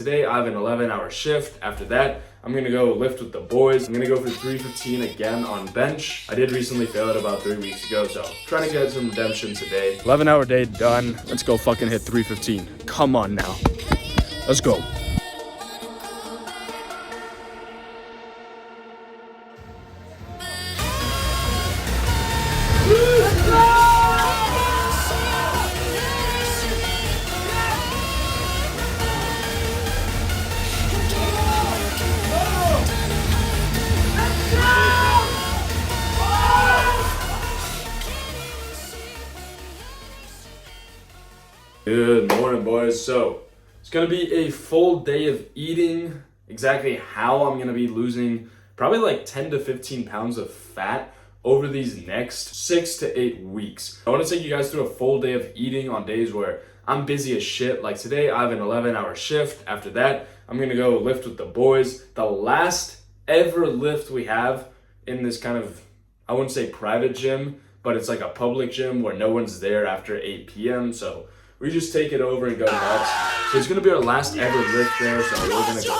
Today I have an 11-hour shift. After that, I'm gonna go lift with the boys. I'm gonna go for 315 again on bench. I did recently fail it about 3 weeks ago, so trying to get some redemption today. 11-hour day done. Let's go fucking hit 315. Come on now. Let's go. Good morning, boys. So it's gonna be a full day of eating. Exactly how I'm gonna be losing probably like 10 to 15 pounds of fat over these next 6 to 8 weeks. I want to take you guys through a full day of eating on days where I'm busy as shit. Like today, I have an 11-hour shift. After that, I'm gonna go lift with the boys. The last ever lift we have in this kind of, I wouldn't say private gym, but it's like a public gym where no one's there after 8 p.m. So we just take it over and go nuts. So it's gonna be our last ever lift there, so we're gonna go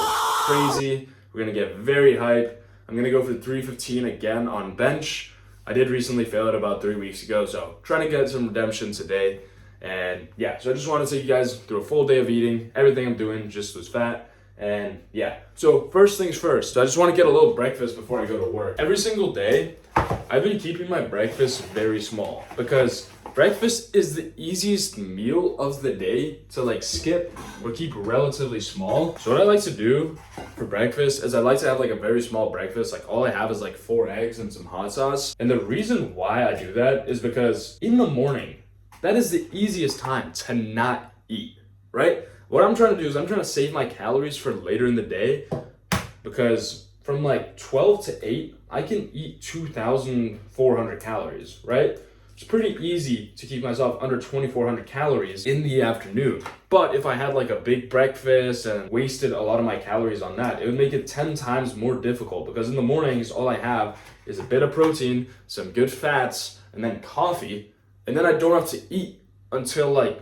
crazy. We're gonna get very hype. I'm gonna go for 315 again on bench. I did recently fail it about 3 weeks ago, so trying to get some redemption today. And yeah, so I just want to take you guys through a full day of eating. Everything I'm doing just was fat. And yeah, so first things first, I just want to get a little breakfast before I go to work. Every single day, I've been keeping my breakfast very small because breakfast is the easiest meal of the day to like skip or keep relatively small. So what I like to do for breakfast is I like to have like a very small breakfast. Like all I have is like 4 eggs and some hot sauce. And the reason why I do that is because in the morning, that is the easiest time to not eat, right? What I'm trying to do is I'm trying to save my calories for later in the day because from like 12 to 8, I can eat 2,400 calories, right? It's pretty easy to keep myself under 2,400 calories in the afternoon. But if I had like a big breakfast and wasted a lot of my calories on that, it would make it 10 times more difficult because in the mornings, all I have is a bit of protein, some good fats, and then coffee. And then I don't have to eat until like,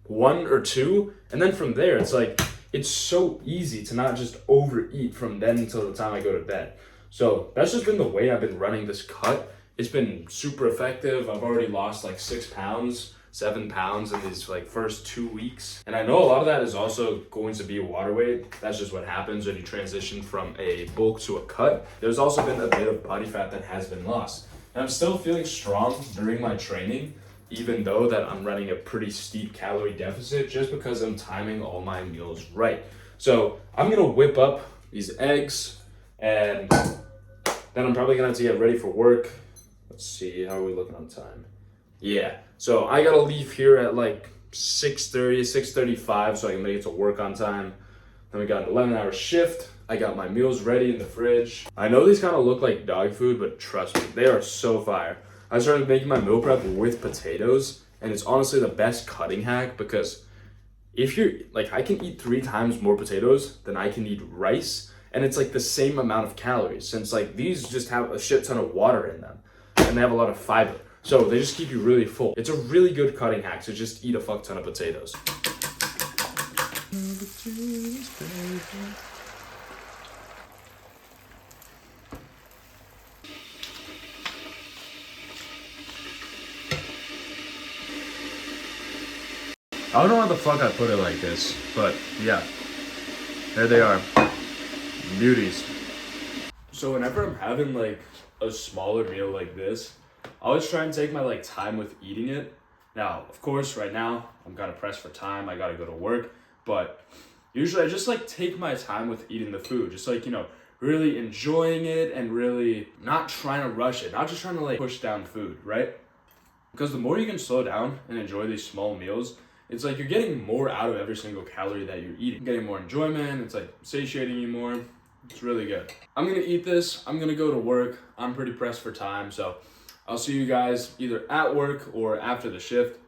1 or 2? And then from there, it's like, it's so easy to not just overeat from then until the time I go to bed. So that's just been the way I've been running this cut. It's been super effective. I've already lost like 6 pounds, 7 pounds in these like first 2 weeks. And I know a lot of that is also going to be water weight. That's just what happens when you transition from a bulk to a cut. There's also been a bit of body fat that has been lost. And I'm still feeling strong during my training, even though that I'm running a pretty steep calorie deficit just because I'm timing all my meals right. So I'm gonna whip up these eggs and then I'm probably gonna have to get ready for work. Let's see, how are we looking on time? Yeah, so I gotta leave here at like 6:30, 6:35 so I can make it to work on time. Then we got an 11-hour shift. I got my meals ready in the fridge. I know these kind of look like dog food, but trust me, they are so fire. I started making my meal prep with potatoes, and it's honestly the best cutting hack because if you're like, I can eat 3 times more potatoes than I can eat rice, and it's like the same amount of calories since like these just have a shit ton of water in them and they have a lot of fiber. So they just keep you really full. It's a really good cutting hack, so just eat a fuck ton of potatoes. I don't know why the fuck I put it like this, but yeah, there they are, beauties. So whenever I'm having like a smaller meal like this, I always try and take my like time with eating it. Now, of course, right now I'm kind of pressed for time. I gotta go to work, but usually I just like take my time with eating the food, just like, you know, really enjoying it and really not trying to rush it, not just trying to like push down food, right? Because the more you can slow down and enjoy these small meals, it's like you're getting more out of every single calorie that you're eating. You're getting more enjoyment, it's like satiating you more. It's really good. I'm gonna eat this, I'm gonna go to work. I'm pretty pressed for time, so I'll see you guys either at work or after the shift.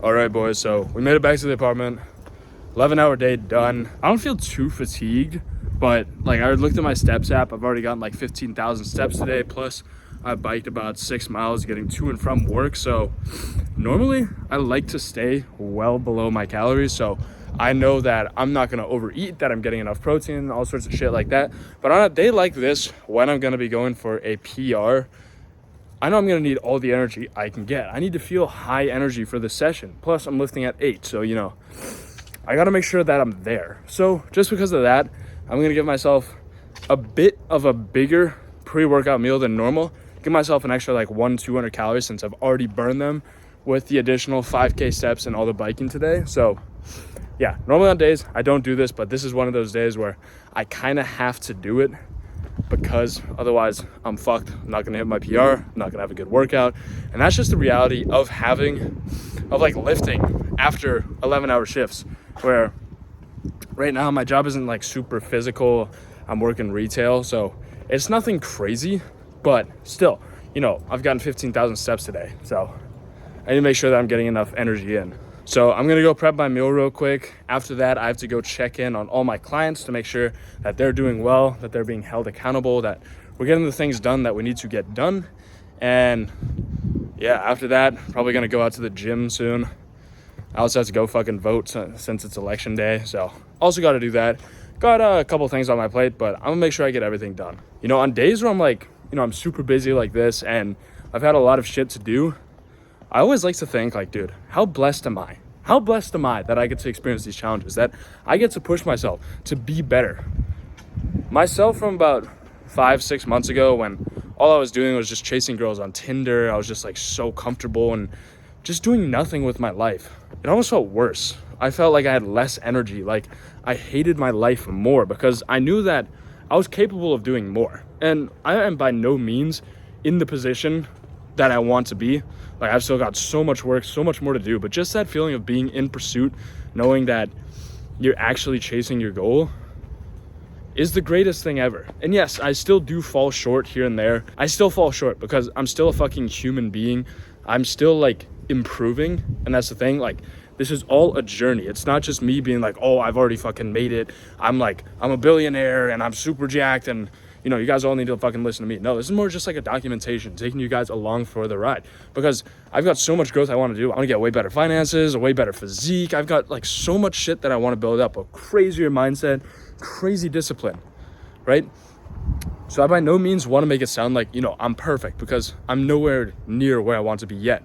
All right, boys, so we made it back to the apartment. 11-hour day done. I don't feel too fatigued, But like I looked at my steps app, I've already gotten like 15,000 steps today, plus I biked about 6 miles getting to and from work. So normally I like to stay well below my calories, so I know that I'm not gonna overeat, that I'm getting enough protein, all sorts of shit like that. But on a day like this, when I'm gonna be going for a PR, I know I'm gonna need all the energy I can get. I need to feel high energy for this session. Plus I'm lifting at 8, so you know, I gotta make sure that I'm there. So just because of that, I'm gonna give myself a bit of a bigger pre-workout meal than normal. Give myself an extra like 100-200 calories since I've already burned them with the additional 5K steps and all the biking today. So yeah, normally on days I don't do this, but this is one of those days where I kind of have to do it because otherwise I'm fucked. I'm not gonna hit my PR, I'm not gonna have a good workout. And that's just the reality of like lifting after 11-hour shifts, where right now my job isn't like super physical. I'm working retail, so it's nothing crazy, but still, you know, I've gotten 15,000 steps today, so I need to make sure that I'm getting enough energy in. So I'm gonna go prep my meal real quick. After that, I have to go check in on all my clients to make sure that they're doing well, that they're being held accountable, that we're getting the things done that we need to get done. And yeah, after that, probably gonna go out to the gym soon. I also have to go fucking vote since it's election day, so also got to do that. Got a couple things on my plate, but I'm gonna make sure I get everything done. You know, on days where I'm like, you know, I'm super busy like this and I've had a lot of shit to do, I always like to think like, dude, how blessed am I? How blessed am I that I get to experience these challenges, that I get to push myself to be better? Myself from about 5-6 months ago, when all I was doing was just chasing girls on Tinder, I was just like so comfortable and just doing nothing with my life. It almost felt worse. I felt like I had less energy, like I hated my life more because I knew that I was capable of doing more. And I am by no means in the position that I want to be. Like I've still got so much work, so much more to do, but just that feeling of being in pursuit, knowing that you're actually chasing your goal, is the greatest thing ever. And yes, I still do fall short here and there. I still fall short because I'm still a fucking human being. I'm still like improving, and that's the thing. Like, this is all a journey. It's not just me being like, oh, I've already fucking made it. I'm a billionaire and I'm super jacked and, you know, you guys all need to fucking listen to me. No, this is more just like a documentation, taking you guys along for the ride, because I've got so much growth I want to do. I want to get way better finances, a way better physique. I've got like so much shit that I want to build up, a crazier mindset, crazy discipline, right? So I by no means want to make it sound like, you know, I'm perfect, because I'm nowhere near where I want to be yet.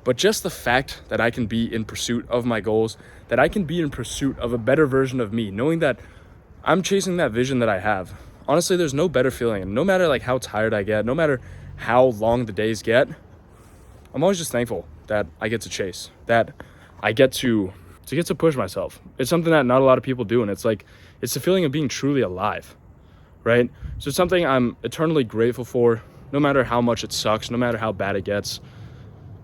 But just the fact that I can be in pursuit of my goals, that I can be in pursuit of a better version of me, knowing that I'm chasing that vision that I have. Honestly, there's no better feeling. And no matter like how tired I get, no matter how long the days get, I'm always just thankful that I get to chase, that I get to push myself. It's something that not a lot of people do. And it's like, it's the feeling of being truly alive, right? So it's something I'm eternally grateful for, no matter how much it sucks, no matter how bad it gets.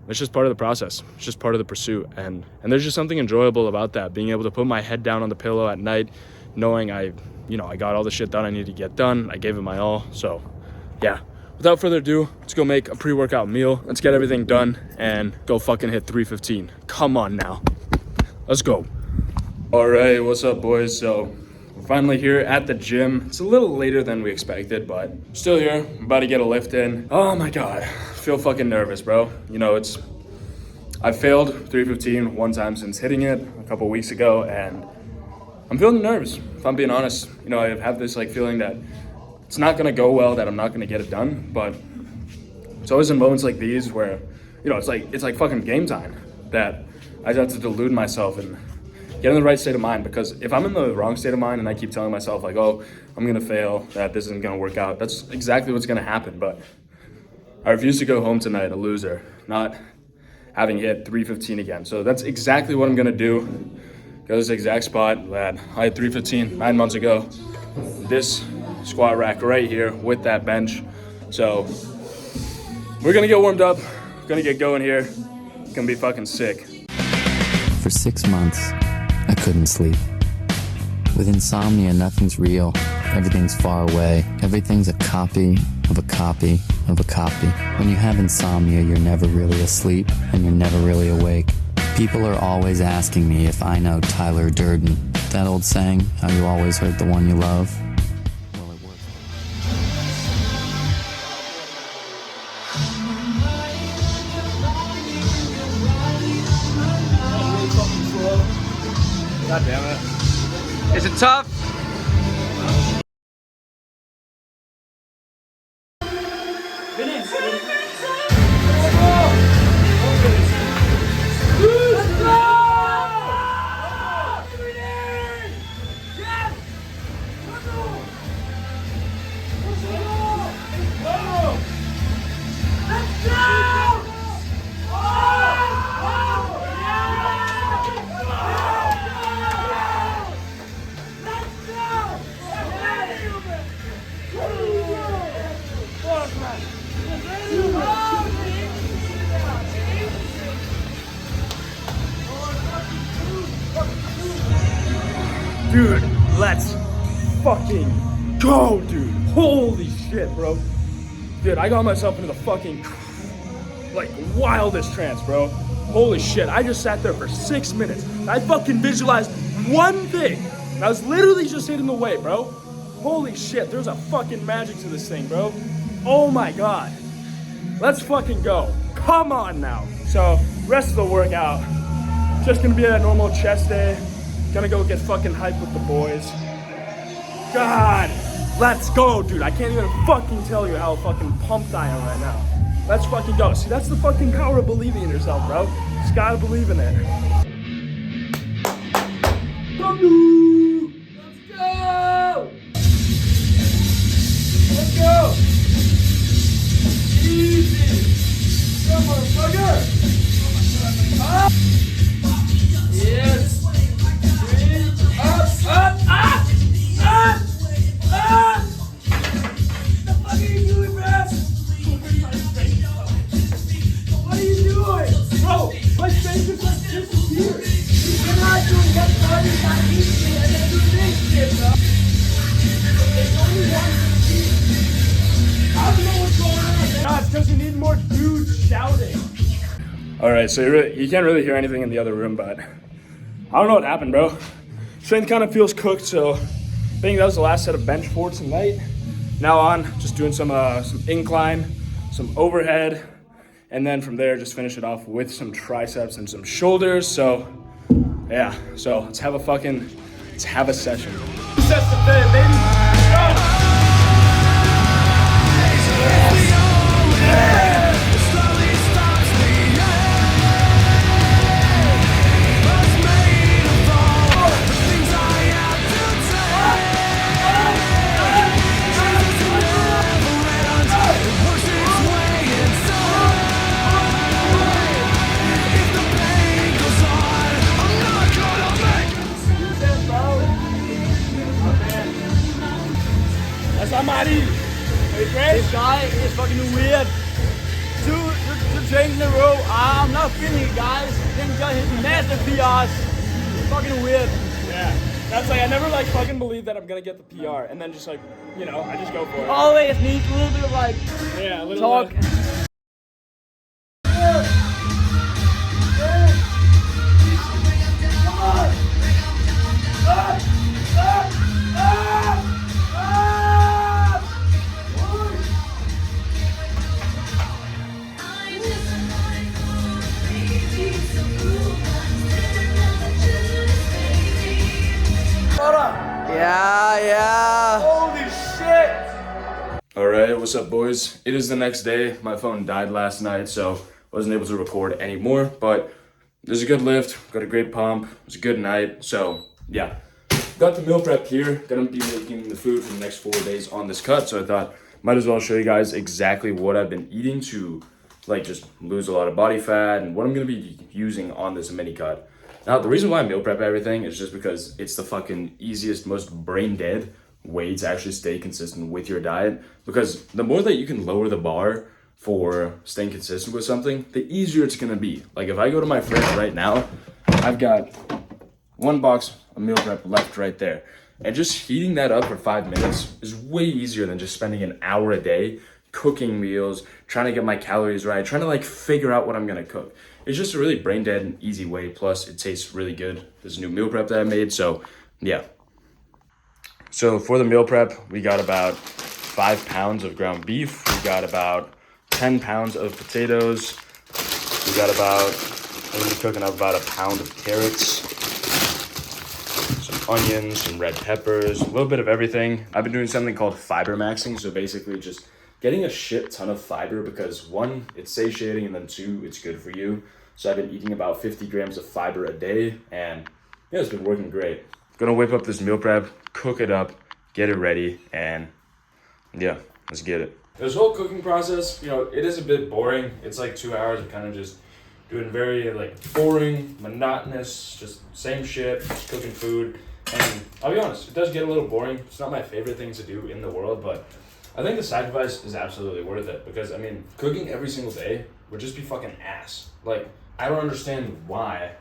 It's just part of the process. It's just part of the pursuit. And there's just something enjoyable about that, being able to put my head down on the pillow at night, knowing I got all the shit done I need to get done. I gave it my all. So yeah, without further ado, let's go make a pre-workout meal. Let's get everything done and go fucking hit 315. Come on now. Let's go. All right, what's up, boys? So we're finally here at the gym. It's a little later than we expected, but still here. I'm about to get a lift in. Oh my God, I feel fucking nervous, bro. You know, I failed 315 one time since hitting it a couple weeks ago, and I'm feeling nervous, if I'm being honest. You know, I have this like feeling that it's not gonna go well, that I'm not gonna get it done, but it's always in moments like these where, you know, it's like fucking game time, that I just have to delude myself and get in the right state of mind. Because if I'm in the wrong state of mind and I keep telling myself like, oh, I'm gonna fail, that this isn't gonna work out, that's exactly what's gonna happen. But I refuse to go home tonight a loser, not having hit 315 again. So that's exactly what I'm gonna do. Go to this exact spot that I had 315 9 months ago. This squat rack right here with that bench. So we're gonna get warmed up, gonna get going here. It's gonna be fucking sick. For 6 months, I couldn't sleep. With insomnia, nothing's real. Everything's far away. Everything's a copy of a copy of a copy. When you have insomnia, you're never really asleep and you're never really awake. People are always asking me if I know Tyler Durden. That old saying, how you always hurt the one you love? God damn it. Is it tough? Dude, let's fucking go, dude. Holy shit, bro. Dude, I got myself into the fucking, like, wildest trance, bro. Holy shit, I just sat there for 6 minutes. I fucking visualized one thing. And I was literally just sitting in the way, bro. Holy shit, there's a fucking magic to this thing, bro. Oh my god. Let's fucking go. Come on now. So, rest of the workout, just gonna be a normal chest day. Gonna go get fucking hyped with the boys. God, let's go, dude. I can't even fucking tell you how fucking pumped I am right now. Let's fucking go. See, that's the fucking power of believing in yourself, bro. Just gotta believe in it. Let's go! Let's go! Easy! Come on, motherfucker! Up! Yes! Up! What the fuck are you doing, bruh? What are you doing? Bro, my face is like disappeared. You cannot do one party, not eat shit, and then do this shit, bro. There's only one team. I don't know what's going on. Nah, it's because you need more dudes shouting. Alright, so you can't really hear anything in the other room, but I don't know what happened, bro. Strength kind of feels cooked, so I think that was the last set of bench for tonight. Now on, just doing some incline, some overhead, and then from there, just finish it off with some triceps and some shoulders. So, yeah, so let's have a session. Sets to fit, baby. Go! Somebody! This guy is fucking weird. Two trains in a row. I'm not feeling it, guys. Then got his massive PRs. It's fucking weird. Yeah. That's like, I never like fucking believe that I'm gonna get the PR. And then just like, you know, I just go for it. Always needs a little bit of like talk. Yeah. Holy shit! Alright, what's up, boys? It is the next day. My phone died last night, so wasn't able to record anymore, but it was a good lift, got a great pump, it was a good night, so yeah. Got the meal prep here, gonna be making the food for the next 4 days on this cut, so I thought might as well show you guys exactly what I've been eating to like just lose a lot of body fat and what I'm gonna be using on this mini cut. Now, the reason why I meal prep everything is just because it's the fucking easiest, most brain dead way to actually stay consistent with your diet. Because the more that you can lower the bar for staying consistent with something, the easier it's gonna be. Like if I go to my fridge right now, I've got 1 box of meal prep left right there. And just heating that up for 5 minutes is way easier than just spending an hour a day cooking meals, trying to get my calories right, trying to like figure out what I'm gonna cook. It's just a really brain dead and easy way. Plus it tastes really good. This new meal prep that I made. So yeah. So for the meal prep, we got about 5 pounds of ground beef. We got about 10 pounds of potatoes. We got about, I'm gonna be cooking up about 1 pound of carrots. onions, some red peppers, a little bit of everything. I've been doing something called fiber maxing, so basically just getting a shit ton of fiber because one, it's satiating, and then two, it's good for you. So I've been eating about 50 grams of fiber a day, and yeah, it's been working great. Gonna whip up this meal prep, cook it up, get it ready, and yeah, let's get it. This whole cooking process, you know, it is a bit boring. It's like 2 hours of kind of just doing very like boring, monotonous, just same shit, just cooking food. And I'll be honest, it does get a little boring. It's not my favorite thing to do in the world, but I think the sacrifice is absolutely worth it because, I mean, cooking every single day would just be fucking ass. Like, I don't understand why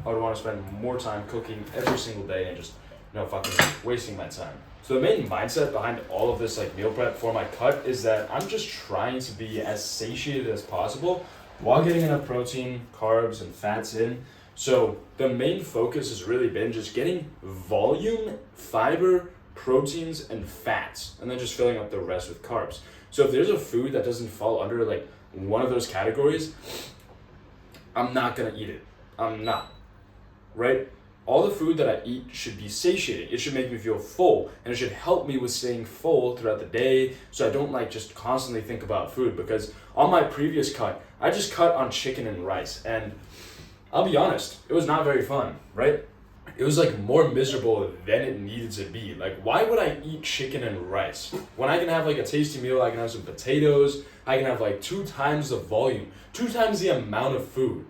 I would want to spend more time cooking every single day and just, you know, fucking wasting my time. So the main mindset behind all of this like meal prep for my cut is that I'm just trying to be as satiated as possible while getting enough protein, carbs, and fats in. So the main focus has really been just getting volume, fiber, proteins, and fats, and then just filling up the rest with carbs. So if there's a food that doesn't fall under like one of those categories, I'm not gonna eat it. I'm not, right? All the food that I eat should be satiating. It should make me feel full, and it should help me with staying full throughout the day so I don't like just constantly think about food, because on my previous cut, I just cut on chicken and rice, and I'll be honest, it was not very fun, right? It was like more miserable than it needed to be. Like, why would I eat chicken and rice when I can have like a tasty meal? I can have some potatoes, I can have like 2 times the volume, 2 times the amount of food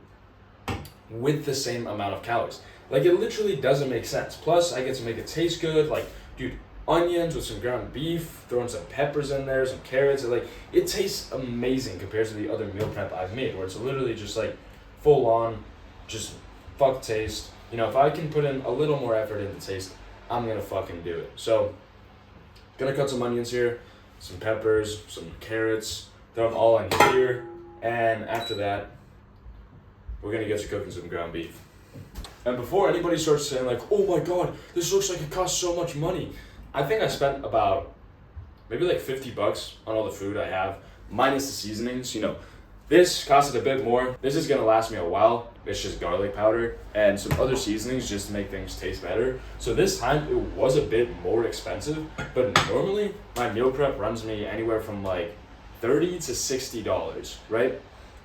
with the same amount of calories. Like, it literally doesn't make sense. Plus, I get to make it taste good. Like, dude, onions with some ground beef, throwing some peppers in there, some carrots. And, like, it tastes amazing compared to the other meal prep I've made, where it's literally just like full on, just fuck taste. You know, if I can put in a little more effort into taste, I'm gonna fucking do it. So, gonna cut some onions here, some peppers, some carrots, throw them all in here, and after that, we're gonna get to cooking some ground beef. And before anybody starts saying like, oh my god, this looks like it costs so much money, I think I spent about maybe like $50 on all the food I have, minus the seasonings. You know, this costed a bit more. This is gonna last me a while. It's just garlic powder and some other seasonings just to make things taste better. So this time it was a bit more expensive, but normally my meal prep runs me anywhere from like $30 to $60, right?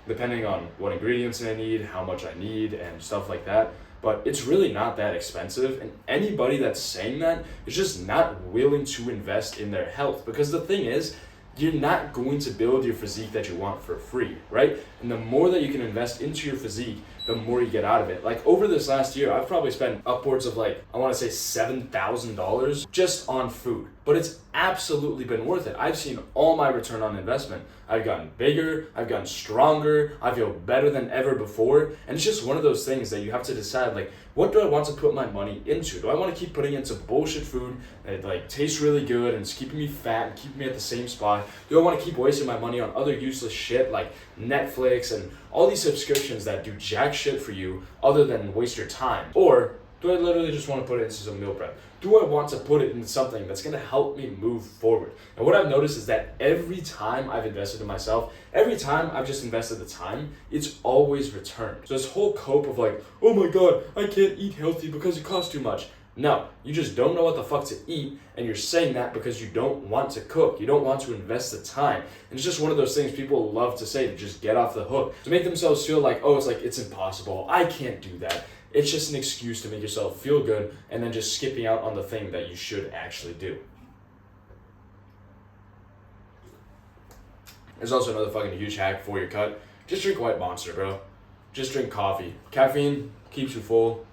Depending on what ingredients I need, how much I need, and stuff like that. But it's really not that expensive, and anybody that's saying that is just not willing to invest in their health, because the thing is, you're not going to build your physique that you want for free, right? And the more that you can invest into your physique, the more you get out of it. Like, over this last year, I've probably spent upwards of like, I want to say $7,000 just on food, but it's absolutely been worth it. I've seen all my return on investment. I've gotten bigger, I've gotten stronger, I feel better than ever before, and it's just one of those things that you have to decide, like, what do I want to put my money into? Do I want to keep putting into bullshit food that like tastes really good and it's keeping me fat and keeping me at the same spot? Do I want to keep wasting my money on other useless shit like Netflix and all these subscriptions that do jack shit for you other than waste your time? Or do I literally just want to put it into some meal prep? Do I want to put it into something that's going to help me move forward? And what I've noticed is that every time I've invested in myself, every time I've just invested the time, it's always returned. So this whole cope of like, oh my god, I can't eat healthy because it costs too much. No, you just don't know what the fuck to eat, and you're saying that because you don't want to cook. You don't want to invest the time. And it's just one of those things people love to say to just get off the hook, to make themselves feel like, oh, it's impossible. I can't do that. It's just an excuse to make yourself feel good and then just skipping out on the thing that you should actually do. There's also another fucking huge hack for your cut. Just drink White Monster, bro. Just drink coffee. Caffeine keeps you full.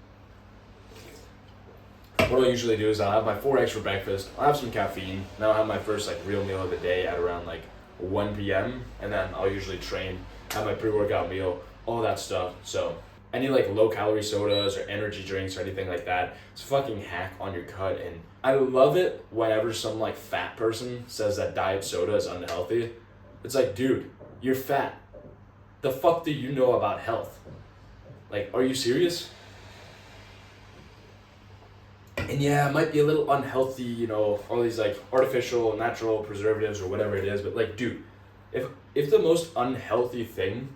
What I usually do is I'll have my 4 eggs for breakfast. I'll have some caffeine. Then I'll have my first like real meal of the day at around like 1 p.m. And then I'll usually train, have my pre-workout meal, all that stuff. So any like low calorie sodas or energy drinks or anything like that, it's a fucking hack on your cut. And I love it whenever some like fat person says that diet soda is unhealthy. It's like, dude, you're fat. The fuck do you know about health? Like, are you serious? And yeah, it might be a little unhealthy, you know, all these like artificial, natural preservatives or whatever it is, but like, dude, if the most unhealthy thing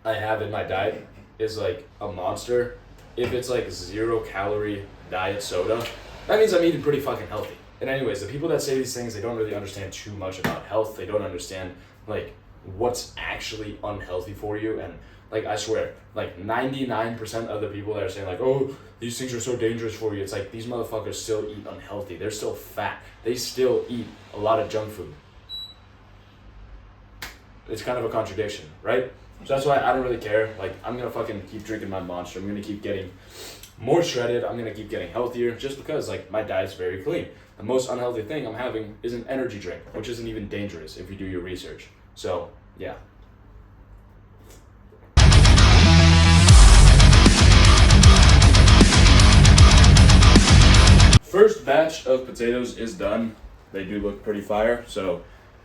I have in my diet is like a Monster, if it's like 0 calorie diet soda, that means I'm eating pretty fucking healthy. And anyways, the people that say these things, they don't really understand too much about health. They don't understand like what's actually unhealthy for you. And like, I swear, like 99% of the people that are saying like, oh, these things are so dangerous for you, it's like these motherfuckers still eat unhealthy. They're still fat. They still eat a lot of junk food. It's kind of a contradiction, right? So that's why I don't really care. Like, I'm gonna fucking keep drinking my Monster. I'm gonna keep getting more shredded. I'm gonna keep getting healthier just because like my diet's very clean. The most unhealthy thing I'm having is an energy drink, which isn't even dangerous if you do your research. So, yeah. First batch of potatoes is done. They do look pretty fire. So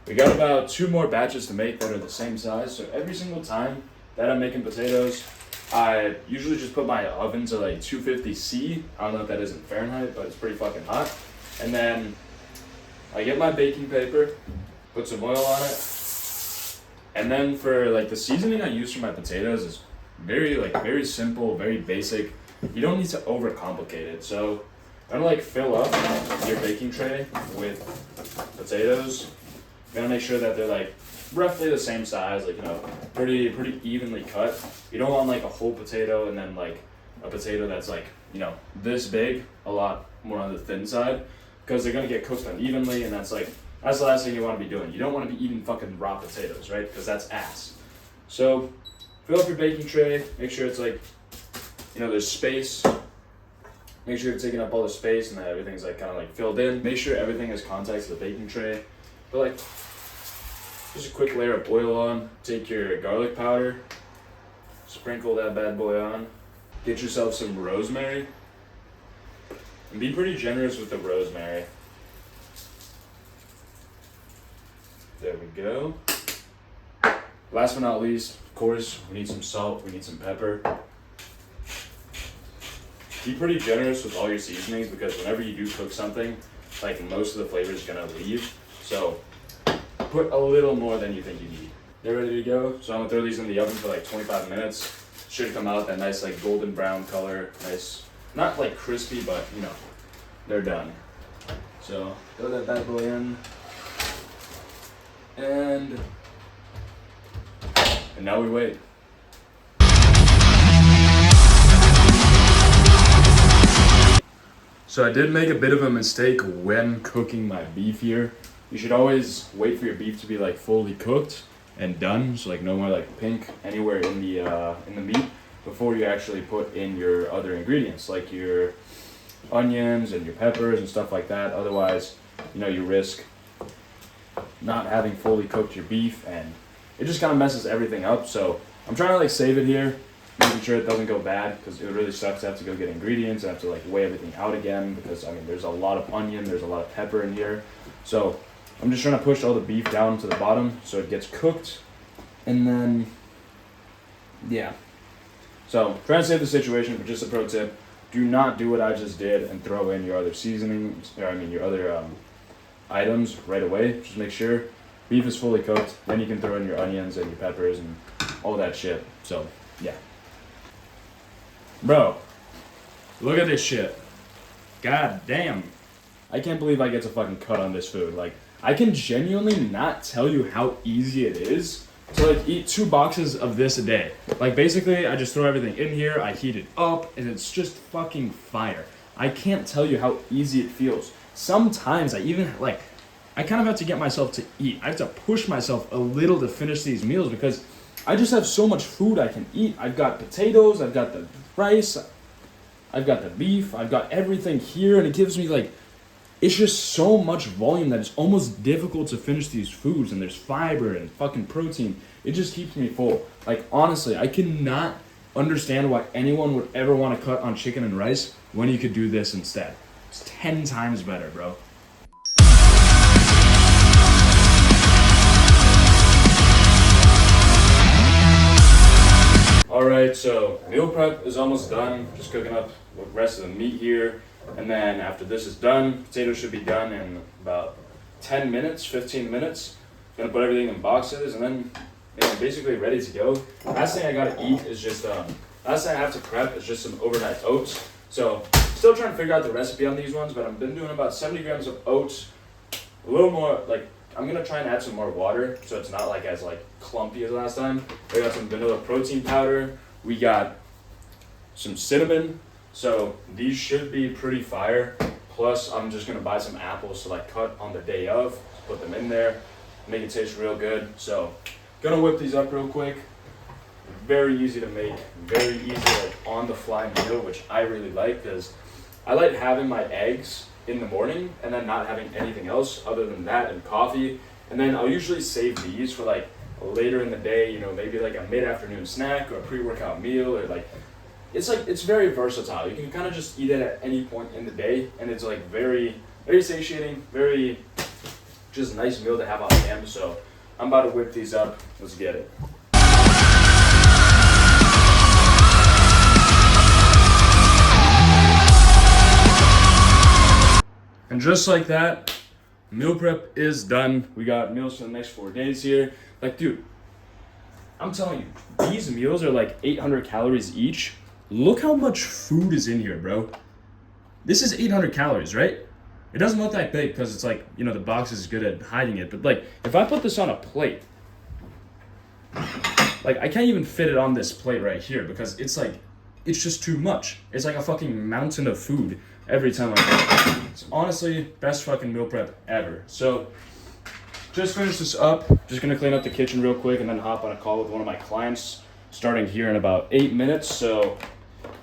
we got about 2 more batches to make that are the same size. So every single time that I'm making potatoes, I usually just put my oven to like 250°C. I don't know if that is in Fahrenheit, but it's pretty fucking hot. And then I get my baking paper, put some oil on it. And then for like the seasoning I use for my potatoes is very simple, very basic. You don't need to overcomplicate it. So I'm gonna like fill up your baking tray with potatoes. You gotta make sure that they're like roughly the same size, like, you know, pretty evenly cut. You don't want like a whole potato and then like a potato that's like, you know, this big, a lot more on the thin side, because they're gonna get cooked unevenly, and that's the last thing you want to be doing. You don't want to be eating fucking raw potatoes, right? Because that's ass. So fill up your baking tray. Make sure it's like, you know, there's space. Make sure you're taking up all the space and that everything's like kind of like filled in. Make sure everything has contact to the baking tray. But like, just a quick layer of oil on. Take your garlic powder, sprinkle that bad boy on. Get yourself some rosemary. And be pretty generous with the rosemary. There we go. Last but not least, of course, we need some salt, we need some pepper. Be pretty generous with all your seasonings, because whenever you do cook something, like most of the flavor is gonna leave. So put a little more than you think you need. They're ready to go. So I'm gonna throw these in the oven for like 25 minutes. Should come out that nice like golden brown color. Nice, not like crispy, but you know, they're done. So throw that bad boy in. And now we wait. So I did make a bit of a mistake when cooking my beef here. You should always wait for your beef to be like fully cooked and done, so like no more like pink anywhere in the meat, before you actually put in your other ingredients like your onions and your peppers and stuff like that. Otherwise, you know, you risk not having fully cooked your beef, and it just kind of messes everything up. So I'm trying to like save it here, making sure it doesn't go bad, because it really sucks to have to go get ingredients and have to like weigh everything out again, because I mean there's a lot of onion, there's a lot of pepper in here. So I'm just trying to push all the beef down to the bottom so it gets cooked, and then yeah. So trying to save the situation, but just a pro tip: do not do what I just did and throw in your other seasonings, or I mean your other items right away. Just make sure beef is fully cooked, then you can throw in your onions and your peppers and all that shit. So yeah. Bro, look at this shit. God damn. I can't believe I get to fucking cut on this food. Like, I can genuinely not tell you how easy it is to like eat 2 boxes of this a day. Like, basically, I just throw everything in here, I heat it up, and it's just fucking fire. I can't tell you how easy it feels. Sometimes I even, like, I kind of have to get myself to eat. I have to push myself a little to finish these meals, because I just have so much food I can eat. I've got potatoes, I've got the rice, I've got the beef, I've got everything here, and it gives me like, it's just so much volume that it's almost difficult to finish these foods, and there's fiber and fucking protein. It just keeps me full. Like, honestly, I cannot understand why anyone would ever want to cut on chicken and rice when you could do this instead. It's 10 times better, bro. Alright, so meal prep is almost done. Just cooking up the rest of the meat here. And then after this is done, potatoes should be done in about 10 minutes, 15 minutes. Gonna put everything in boxes, and then basically ready to go. Last thing I gotta eat is just, last thing I have to prep is just some overnight oats. So still trying to figure out the recipe on these ones, but I've been doing about 70 grams of oats, a little more, like, I'm gonna try and add some more water so it's not like as like clumpy as last time. We got some vanilla protein powder, we got some cinnamon, so these should be pretty fire. Plus I'm just gonna buy some apples to like cut on the day of, put them in there, make it taste real good. So gonna whip these up real quick. Very easy to make, very easy like on the fly meal, which I really like because I like having my eggs in the morning and then not having anything else other than that and coffee. And then I'll usually save these for like later in the day, you know, maybe like a mid-afternoon snack or a pre-workout meal, or like it's very versatile. You can kind of just eat it at any point in the day, and it's like very satiating, very just nice meal to have on hand. So I'm about to whip these up. Let's get it. And just like that, meal prep is done. We got meals for the next 4 days here. Like, dude, I'm telling you, these meals are like 800 calories each. Look how much food is in here, bro. This is 800 calories, right? It doesn't look that big because it's like, you know, the box is good at hiding it. But like, if I put this on a plate, like I can't even fit it on this plate right here because it's like, it's just too much. It's like a fucking mountain of food every time I It's honestly best fucking meal prep ever. So just finished this up. Just gonna clean up the kitchen real quick and then hop on a call with one of my clients starting here in about 8 minutes. So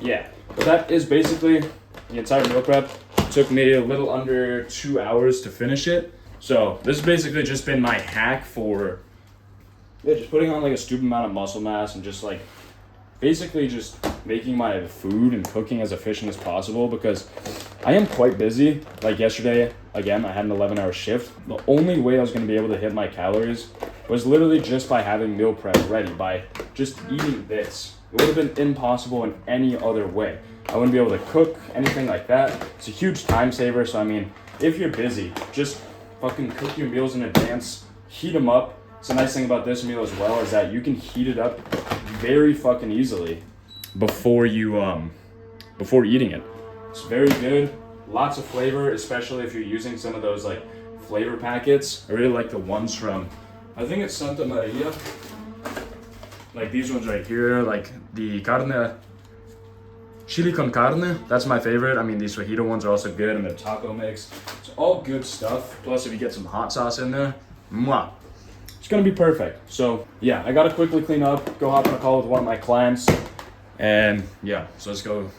yeah, but that is basically the entire meal prep. It took me a little under 2 hours to finish it. So this has basically just been my hack for just putting on like a stupid amount of muscle mass and just like basically just making my food and cooking as efficient as possible because I am quite busy. Like yesterday, again, I had an 11-hour shift. The only way I was going to be able to hit my calories was literally just by having meal prep ready, by just eating this. It would have been impossible in any other way. I wouldn't be able to cook, anything like that. It's a huge time saver, so I mean, if you're busy, just fucking cook your meals in advance, heat them up. So the nice thing about this meal as well is that you can heat it up very fucking easily before eating it. It's very good, lots of flavor, especially if you're using some of those like flavor packets. I really like the ones from, I think it's Santa Maria. Like these ones right here, like the carne, chili con carne, that's my favorite. I mean, these fajita ones are also good, and the taco mix. It's all good stuff. Plus, if you get some hot sauce in there, mwah. It's gonna be perfect. So yeah, I gotta quickly clean up, go hop on a call with one of my clients, and yeah, so let's go